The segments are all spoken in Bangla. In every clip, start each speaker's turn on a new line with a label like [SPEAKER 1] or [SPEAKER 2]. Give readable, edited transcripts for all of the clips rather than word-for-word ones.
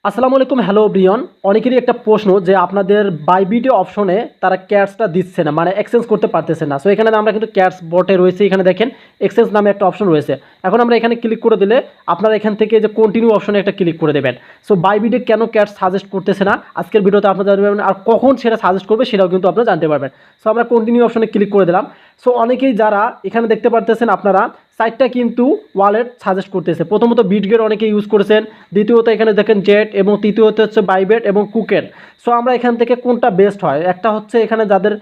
[SPEAKER 1] আসসালামু আলাইকুম, হ্যালো ব্রিয়ন। অনেকেরই একটা প্রশ্ন যে আপনাদের বাইবিটে অপশনে তারা ক্যাটসটা দিচ্ছে না, মানে এক্সচেঞ্জ করতে পারতেছে না। সো এখানে আমরা কিন্তু ক্যাটস বটে রয়েছে, এখানে দেখেন এক্সচেঞ্জ নামে একটা অপশন রয়েছে। এখন আমরা এখানে ক্লিক করে দিলে আপনারা এখান থেকে যে কন্টিনিউ অপশনে একটা ক্লিক করে দেবেন। সো বাইবিটে কেন ক্যাটস সাজেস্ট করতেছে না আজকের ভিডিওতে আপনারা জানতে পারবেন, আর কখন সেটা সাজেস্ট করবে সেটাও কিন্তু আপনারা জানতে পারবেন। সো আমরা কন্টিনিউ অপশনে ক্লিক করে দিলাম। সো অনেকেই যারা এখানে দেখতে পারতেছেন আপনারা সাইটটা কিন্তু ওয়ালেট সাজেস্ট করতেছে। প্রথমত বিটগেট অনেকে ইউজ করেছেন, দ্বিতীয়ত এখানে দেখেন জেট, এবং তৃতীয়ত হচ্ছে বাইবেট এবং কুকেন। সো আমরা এখান থেকে কোনটা বেস্ট হয়, একটা হচ্ছে এখানে যাদের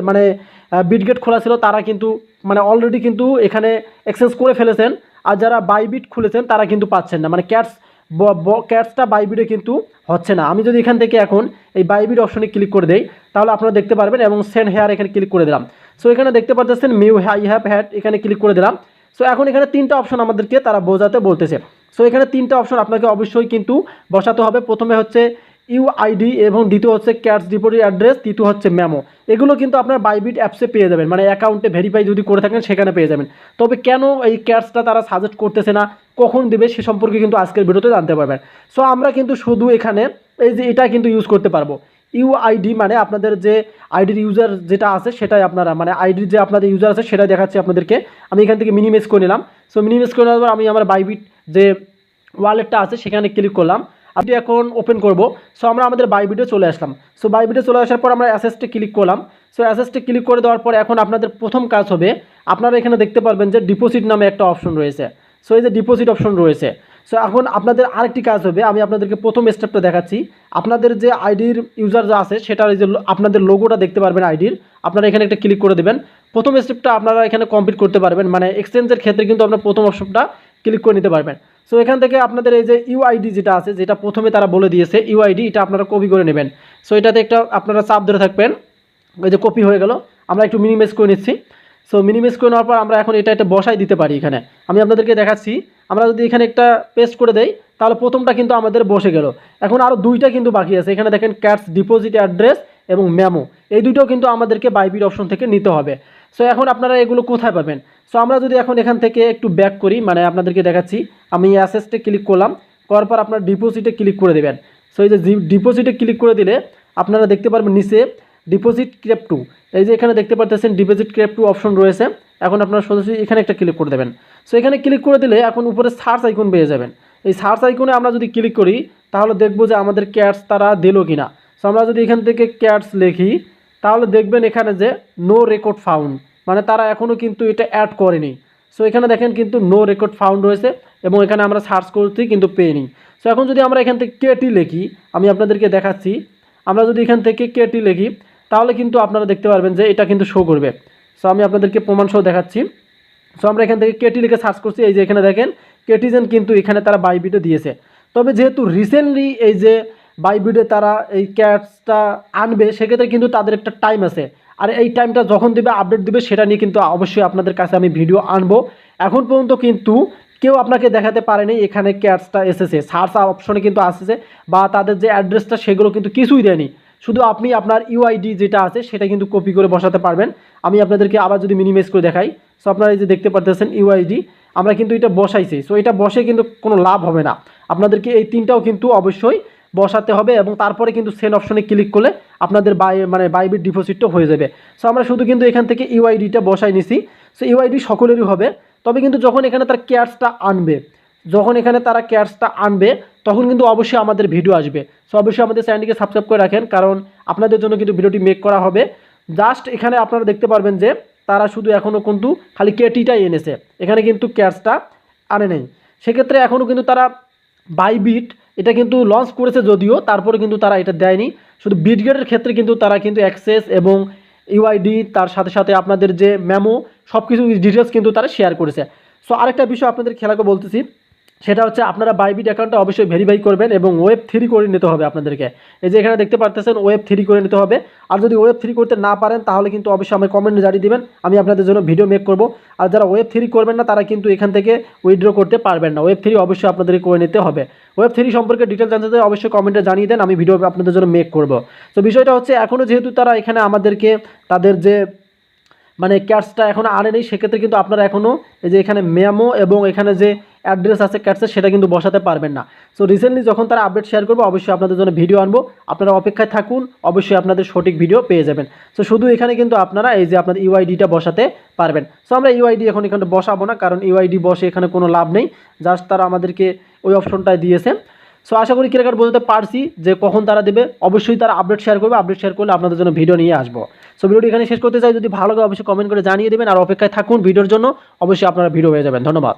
[SPEAKER 1] মানে বিটগেট খোলা ছিল তারা কিন্তু মানে অলরেডি কিন্তু এখানে এক্সেস করে ফেলেছেন, আর যারা বাইবিট খুলেছেন তারা কিন্তু পাচ্ছেন না, মানে ক্যাটসটা বাইবিটে কিন্তু হচ্ছে না। আমি যদি এখান থেকে এখন এই বাইবিট অপশনে ক্লিক করে দেই তাহলে আপনারা দেখতে পারবেন, এবং সেন্ড হেয়ার এখানে ক্লিক করে দিলাম। সো এখানে দেখতে পাচ্ছেন মিউ আই হ্যাভ হ্যাড, এখানে ক্লিক করে দিলাম। সো এখন এখানে তিনটা অপশন আমাদেরকে তারা বোঝাতে বলতেছে। সো এখানে তিনটা অপশন আপনাকে অবশ্যই কিন্তু বসাতে হবে। প্রথমে হচ্ছে ইউআইডি, এবং দ্বিতীয় হচ্ছে ক্যাটস ডিপোজিট অ্যাড্রেস, তৃতীয় হচ্ছে মেমো। এগুলো কিন্তু আপনার বাইবিট অ্যাপসে পেয়ে যাবেন, মানে অ্যাকাউন্টে ভেরিফাই যদি করে থাকেন সেখানে পেয়ে যাবেন। তবে কেন এই ক্যাটসটা তারা সাজেস্ট করতেছে না, কখন দেবে সে সম্পর্কে কিন্তু আজকের ভিডিওতে জানতে পারবেন। সো আমরা কিন্তু শুধু এখানে এই যে এটা কিন্তু ইউজ করতে পারবো। ইউআইডি মানে আপনাদের যে আইডির ইউজার যেটা আছে সেটাই আপনারা, মানে আইডির যে আপনাদের ইউজার আছে সেটাই দেখাচ্ছি আপনাদেরকে। আমি এখান থেকে মিনিমাইজ করে নিলাম। সো মিনিমাইজ করে নেওয়ার পর আমি আমার বাইবিট যে ওয়ালেটটা আছে সেখানে ক্লিক করলাম। আপনি এখন ওপেন করব। সো আমরা আমাদের বাইবিটে চলে আসলাম। সো বাইবিটে চলে আসার পর আমরা অ্যাসেসটে ক্লিক করলাম। সো অ্যাসেসটে ক্লিক করে দেওয়ার পর এখন আপনাদের প্রথম কাজ হবে, আপনারা এখানে দেখতে পারবেন যে ডিপোজিট নামে একটা অপশন রয়েছে। সো এই যে ডিপোজিট অপশন রয়েছে। সো এখন আপনাদের আরেকটি কাজ হবে, আমি আপনাদেরকে প্রথম স্টেপটা দেখাচ্ছি। আপনাদের যে আইডির ইউজার যা আছে সেটার এই যে আপনাদের লোগোটা দেখতে পারবেন আইডির, আপনারা এখানে একটা ক্লিক করে দেবেন। প্রথম স্টেপটা আপনারা এখানে কমপ্লিট করতে পারবেন, মানে এক্সচেঞ্জের ক্ষেত্রে কিন্তু আপনার প্রথম অপশনটা ক্লিক করে নিতে পারবেন। সো এখান থেকে আপনাদের এই যে ইউআইডি যেটা আছে, যেটা প্রথমে তারা বলে দিয়েছে ইউআইডি, এটা আপনারা কপি করে নেবেন। সো এটাতে একটা আপনারা চাপ ধরে থাকবেন, ওই যে কপি হয়ে গেল। আমরা একটু মিনিমাইজ করে নিচ্ছি। সো মিনিমাইজ করে নেওয়ার পর আমরা এখন এটা বসাই দিতে পারি। এখানে আমি আপনাদেরকে দেখাচ্ছি, আমরা যদি এখানে একটা পেস্ট করে দেই তাহলে প্রথমটা কিন্তু আমাদের বসে গেল। এখন আরও দুইটা কিন্তু বাকি আছে, এখানে দেখেন ক্যাটস ডিপোজিট অ্যাড্রেস এবং মেমো, এই দুটো কিন্তু আমাদেরকে বাইবিট অপশন থেকে নিতে হবে। সো এখন আপনারা এগুলো কোথায় পাবেন? সো আমরা যদি এখন এখান থেকে একটু ব্যাক করি, মানে আপনাদেরকে দেখাচ্ছি, আমি অ্যাসেসটে ক্লিক করলাম, করার পর আপনার ডিপোজিটে ক্লিক করে দেবেন। সো এই যে ডিপোজিটে ক্লিক করে দিলে আপনারা দেখতে পারবেন নিচে ডিপোজিট ক্রিপ্টো, এই যে এখানে দেখতে পাচ্ছেন ডিপোজিট ক্রিপ্টো অপশন রয়েছে। এখন আপনারা সোজাসুজি এখানে একটা ক্লিক করে দেবেন। সো এখানে ক্লিক করে দিলে এখন উপরে সার্চ আইকন পেয়ে যাবেন। এই সার্চ আইকনে আমরা যদি ক্লিক করি তাহলে দেখবো যে আমাদের ক্যাটস তারা দিল কিনা। সো আমরা যদি এখান থেকে ক্যাটস লিখি তাহলে দেখবেন এখানে যে নো রেকর্ড ফাউন্ড, মানে তারা এখনও কিন্তু এটা অ্যাড করেনি। সো এখানে দেখেন কিন্তু নো রেকর্ড ফাউন্ড রয়েছে, এবং এখানে আমরা সার্চ করতে কিন্তু পেইনি। সো এখন যদি আমরা এখান থেকে কেটি লিখি, আমি আপনাদেরকে দেখাচ্ছি, আমরা যদি এখান থেকে কেটি লিখি তাহলে কিন্তু আপনারা দেখতে পারবেন যে এটা কিন্তু শো করবে। সো আমি আপনাদেরকে প্রমাণ সহ দেখাচ্ছি। সো আমরা এখান থেকে কেটি লিখে সার্চ করছি, এই যে এখানে দেখেন কেটিজেন কিন্তু এখানে তারা বাইবিটে দিয়েছে। তবে যেহেতু রিসেন্টলি এই যে বাইবিটে তারা এই ক্যাটসটা আনবে, সেক্ষেত্রে কিন্তু তাদের একটা টাইম আছে, আর এই টাইমটা যখন দেবে আপডেট দেবে সেটা নিয়ে কিন্তু অবশ্যই আপনাদের কাছে আমি ভিডিও আনবো। এখন পর্যন্ত কিন্তু কেউ আপনাকে দেখাতে পারেনি এখানে ক্যাটসটা এসেছে, সার্চ অপশনে কিন্তু আসছে, বা তাদের যে অ্যাড্রেসটা সেগুলো কিন্তু কিছুই দেয়নি। শুধু আপনি আপনার ইউআইডি যেটা আছে সেটা কিন্তু কপি করে বসাতে পারবেন। আমি আপনাদেরকে আবার যদি মিনিমাইজ করে দেখাই, সো আপনারা এই যে দেখতে পাচ্ছেন ইউআইডি, আমরা কিন্তু এটা বসাইছি। সো এটা বসে কিন্তু কোনো লাভ হবে না, আপনাদেরকে এই তিনটাও কিন্তু অবশ্যই বসাতে হবে, এবং তারপরে কিন্তু সেন্ড অপশনে ক্লিক করলে আপনাদের বাইবিট ডিপোজিটটা হয়ে যাবে। সো আমরা শুধু কিন্তু এখান থেকে ইউআইডিটা বসাই নিছি। সো ইউআইডি সকলেরই হবে, তবে কিন্তু যখন এখানে তার ক্যাটসটা আনবে, তখন কিন্তু অবশ্যই আমাদের ভিডিও আসবে। সো অবশ্যই আমাদের চ্যানেলটিকে সাবস্ক্রাইব করে রাখেন, কারণ আপনাদের জন্য কিন্তু ভিডিওটি মেক করা হবে। জাস্ট এখানে আপনারা দেখতে পারবেন যে তারা শুধু এখনও কিন্তু খালি কেটিটাই এনেছে, এখানে কিন্তু ক্যাটসটা আনে নেই। সেক্ষেত্রে এখনও কিন্তু তারা বাইবিট এটা কিন্তু লঞ্চ করেছে যদিও, তারপরে কিন্তু তারা এটা দেয়নি। শুধু বিটগেটের ক্ষেত্রে কিন্তু তারা কিন্তু অ্যাক্সেস এবং ইউআইডি, তার সাথে সাথে আপনাদের যে মেমো, সব কিছু ডিটেলস কিন্তু তারা শেয়ার করেছে। সো আরেকটা বিষয় আপনাদের খেলাকে বলতেছি, সেটা হচ্ছে আপনারা বাইবিট অ্যাকাউন্টটা অবশ্যই ভেরিফাই করবেন, এবং ওয়েব 3 করে নিতে হবে আপনাদেরকে। এই যে এখানে দেখতে পারতেছেন ওয়েব 3 করে নিতে হবে। আর যদি ওয়েব 3 করতে না পারেন তাহলে কিন্তু অবশ্যই আমাকে কমেন্টে জানিয়ে দিবেন, আমি আপনাদের জন্য ভিডিও মেক করব। আর যারা ওয়েব 3 করবেন না তারা কিন্তু এখান থেকে উইথড্র করতে পারবেন না, ওয়েব 3 অবশ্যই আপনাদেরকে করে নিতে হবে। ওয়েব 3 সম্পর্কে ডিটেলস জানতে চাইলে অবশ্যই কমেন্টে জানিয়ে দেন, আমি ভিডিও আপনাদের জন্য মেক করব। তো বিষয়টা হচ্ছে এখনও যেহেতু তারা এখানে আমাদেরকে তাদের যে মানে ক্যাটসটা এখনও আনে নেই, সেক্ষেত্রে কিন্তু আপনারা এখনও এই যে এখানে মেমো এবং এখানে যে অ্যাড্রেস আছে ক্যাটসের সেটা কিন্তু বসাতে পারবেন না। সো রিসেন্টলি যখন তারা আপডেট শেয়ার করবে অবশ্যই আপনাদের জন্য ভিডিও আনবো, আপনারা অপেক্ষায় থাকুন, অবশ্যই আপনাদের সঠিক ভিডিও পেয়ে যাবেন। সো শুধু এখানে কিন্তু আপনারা এই যে আপনাদের ইউআইডিটা বসাতে পারবেন। সো আমরা ইউআইডি এখন এখানে বসাবো না, কারণ ইউআইডি বসে এখানে কোনো লাভ নেই, জাস্ট তারা আমাদেরকে ওই অপশনটাই দিয়েছে। সো আশা করি ক্লিয়ার বলতে পারছি যে কখন তারা দেবে, অবশ্যই তারা আপডেট শেয়ার করবে, আপডেট শেয়ার করলে আপনাদের জন্য ভিডিও নিয়ে আসবো। সো ভিডিওটি এখানে শেষ করতে চাই, যদি ভালো লাগে অবশ্যই কমেন্ট করে জানিয়ে দেবেন, আর অপেক্ষায় থাকুন ভিডিওর জন্য, অবশ্যই আপনারা ভিডিও হয়ে যাবেন। ধন্যবাদ।